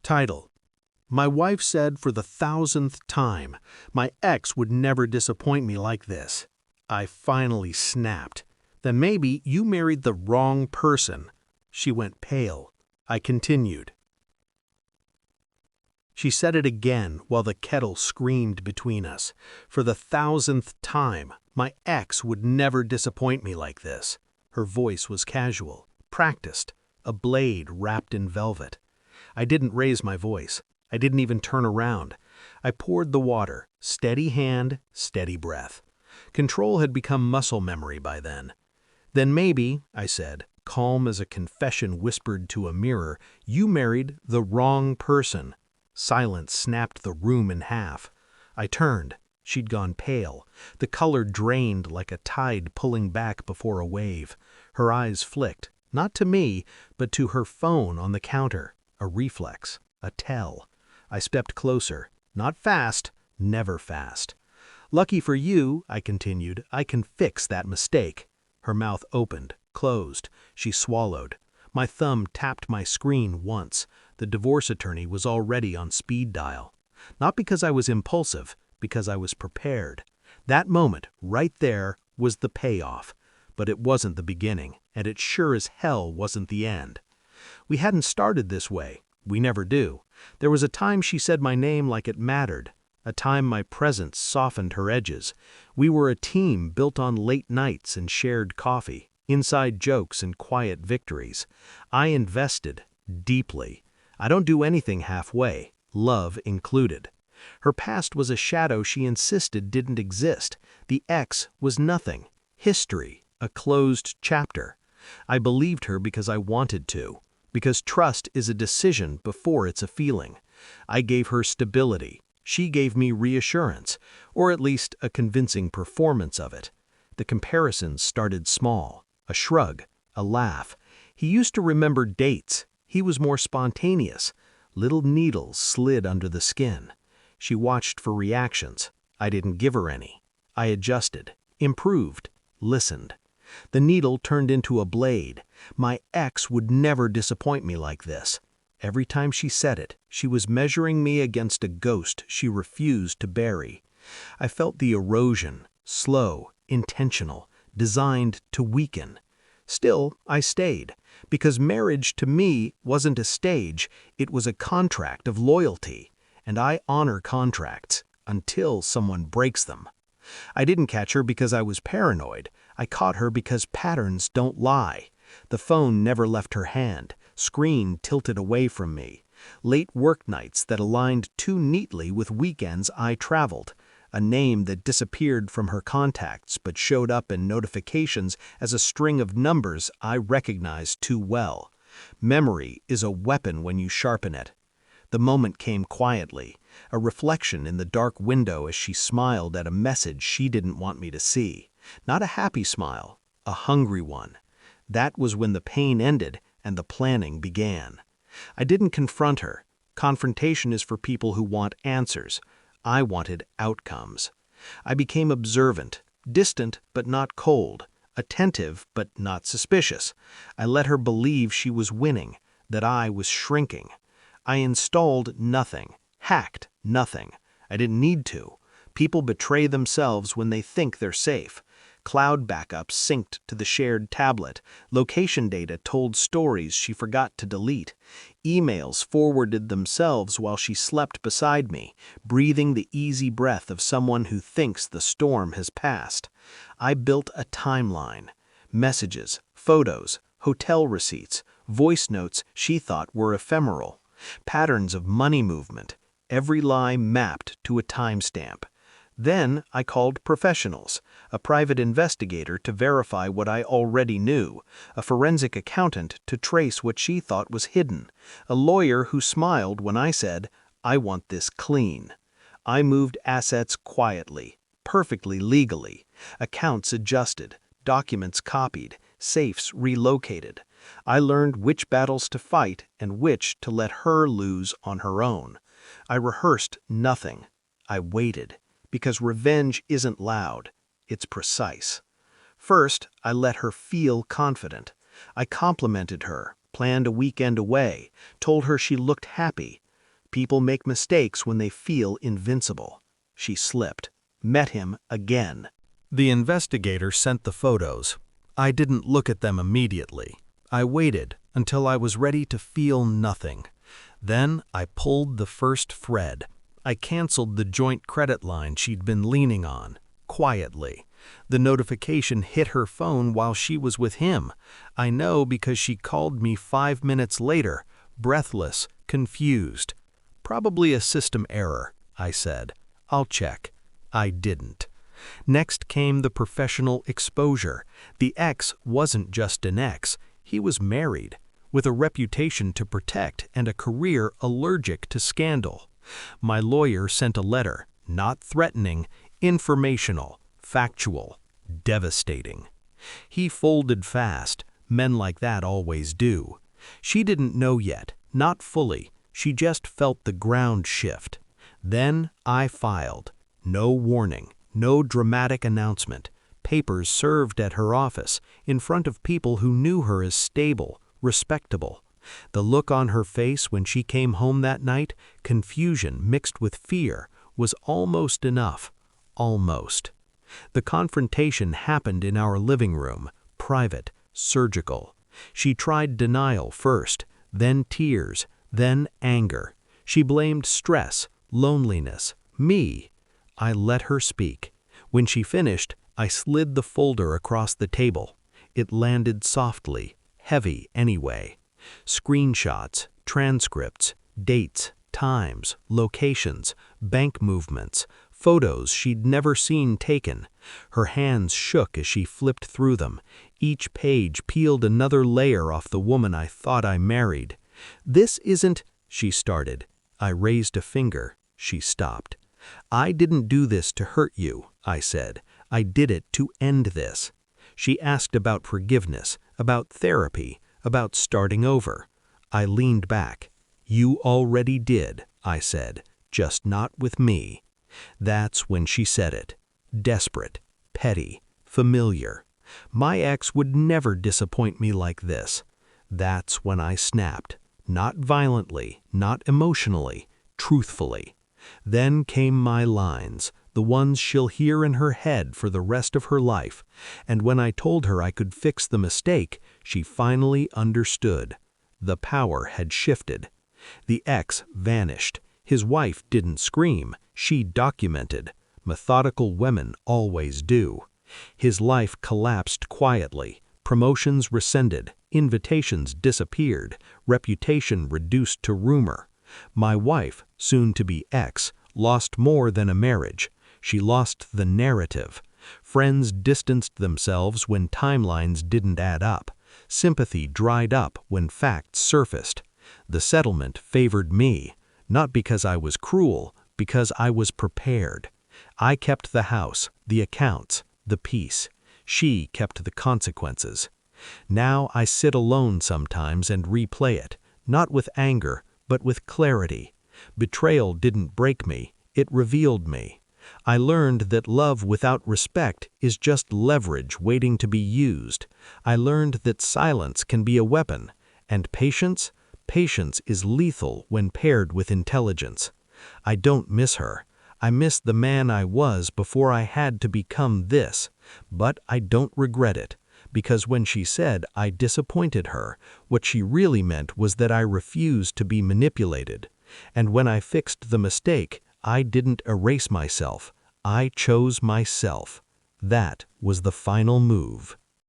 Title: My wife said for the 1000th time, my ex would never disappoint me like this. I finally snapped. Then maybe you married the wrong person. She went pale. I continued. She said it again while the kettle screamed between us. For the 1000th time, my ex would never disappoint me like this. Her voice was casual, practiced, a blade wrapped in velvet. I didn't raise my voice. I didn't even turn around. I poured the water, steady hand, steady breath. Control had become muscle memory by then. Then maybe, I said, calm as a confession whispered to a mirror, you married the wrong person. Silence snapped the room in half. I turned. She'd gone pale. The color drained like a tide pulling back before a wave. Her eyes flicked, not to me, but to her phone on the counter. A reflex, a tell. I stepped closer. Not fast, never fast. Lucky for you, I continued, I can fix that mistake. Her mouth opened, closed. She swallowed. My thumb tapped my screen once. The divorce attorney was already on speed dial. Not because I was impulsive, because I was prepared. That moment, right there, was the payoff. But it wasn't the beginning, and it sure as hell wasn't the end. We hadn't started this way. We never do. There was a time she said my name like it mattered. A time my presence softened her edges. We were a team built on late nights and shared coffee, inside jokes and quiet victories. I invested deeply. I don't do anything halfway, love included. Her past was a shadow she insisted didn't exist. The ex was nothing. History, a closed chapter. I believed her because I wanted to. Because trust is a decision before it's a feeling. I gave her stability. She gave me reassurance, or at least a convincing performance of it. The comparisons started small. A shrug, a laugh. He used to remember dates. He was more spontaneous. Little needles slid under the skin. She watched for reactions. I didn't give her any. I adjusted, improved, listened. The needle turned into a blade. My ex would never disappoint me like this. Every time she said it, she was measuring me against a ghost she refused to bury. I felt the erosion, slow, intentional, designed to weaken. Still, I stayed, because marriage to me wasn't a stage, it was a contract of loyalty, and I honor contracts until someone breaks them. I didn't catch her because I was paranoid. I caught her because patterns don't lie. The phone never left her hand, screen tilted away from me. Late work nights that aligned too neatly with weekends I traveled. A name that disappeared from her contacts but showed up in notifications as a string of numbers I recognized too well. Memory is a weapon when you sharpen it. The moment came quietly, a reflection in the dark window as she smiled at a message she didn't want me to see. Not a happy smile, a hungry one. That was when the pain ended and the planning began. I didn't confront her. Confrontation is for people who want answers. I wanted outcomes. I became observant, distant but not cold, attentive but not suspicious. I let her believe she was winning, that I was shrinking. I installed nothing, hacked nothing. I didn't need to. People betray themselves when they think they're safe. Cloud backups synced to the shared tablet. Location data told stories she forgot to delete. Emails forwarded themselves while she slept beside me, breathing the easy breath of someone who thinks the storm has passed. I built a timeline. Messages, photos, hotel receipts, voice notes she thought were ephemeral. Patterns of money movement, every lie mapped to a timestamp. Then I called professionals, a private investigator to verify what I already knew, a forensic accountant to trace what she thought was hidden, a lawyer who smiled when I said, "I want this clean." I moved assets quietly, perfectly legally, accounts adjusted, documents copied, safes relocated. I learned which battles to fight and which to let her lose on her own. I rehearsed nothing. I waited, because revenge isn't loud, it's precise. First, I let her feel confident. I complimented her, planned a weekend away, told her she looked happy. People make mistakes when they feel invincible. She slipped. Met him again. The investigator sent the photos. I didn't look at them immediately. I waited until I was ready to feel nothing. Then I pulled the first thread. I canceled the joint credit line she'd been leaning on, quietly. The notification hit her phone while she was with him. I know because she called me 5 minutes later, breathless, confused. Probably a system error, I said. I'll check. I didn't. Next came the professional exposure. The ex wasn't just an ex. He was married, with a reputation to protect and a career allergic to scandal. My lawyer sent a letter, not threatening, informational, factual, devastating. He folded fast. Men like that always do. She didn't know yet, not fully. She just felt the ground shift. Then I filed. No warning, no dramatic announcement. Papers served at her office, in front of people who knew her as stable, respectable. The look on her face when she came home that night, confusion mixed with fear, was almost enough. Almost. The confrontation happened in our living room, private, surgical. She tried denial first, then tears, then anger. She blamed stress, loneliness, me. I let her speak. When she finished, I slid the folder across the table. It landed softly, heavy anyway. Screenshots, transcripts, dates, times, locations, bank movements, photos she'd never seen taken. Her hands shook as she flipped through them. Each page peeled another layer off the woman I thought I married. "This isn't," she started. I raised a finger. She stopped. "I didn't do this to hurt you," I said. "I did it to end this." She asked about forgiveness, about therapy, about starting over. I leaned back. "You already did," I said, "just not with me." That's when she said it. Desperate, petty, familiar. My ex would never disappoint me like this. That's when I snapped. Not violently, not emotionally, truthfully. Then came my lines, the ones she'll hear in her head for the rest of her life, and when I told her I could fix the mistake, she finally understood. The power had shifted. The ex vanished. His wife didn't scream, she documented. Methodical women always do. His life collapsed quietly. Promotions rescinded, invitations disappeared, reputation reduced to rumor. My wife, soon to be ex, lost more than a marriage. She lost the narrative. Friends distanced themselves when timelines didn't add up. Sympathy dried up when facts surfaced. The settlement favored me, not because I was cruel, because I was prepared. I kept the house, the accounts, the peace. She kept the consequences. Now I sit alone sometimes and replay it, not with anger, but with clarity. Betrayal didn't break me, it revealed me. I learned that love without respect is just leverage waiting to be used. I learned that silence can be a weapon, and patience is lethal when paired with intelligence. I don't miss her. I miss the man I was before I had to become this, but I don't regret it, because when she said I disappointed her, what she really meant was that I refused to be manipulated. And when I fixed the mistake, I didn't erase myself. I chose myself. That was the final move.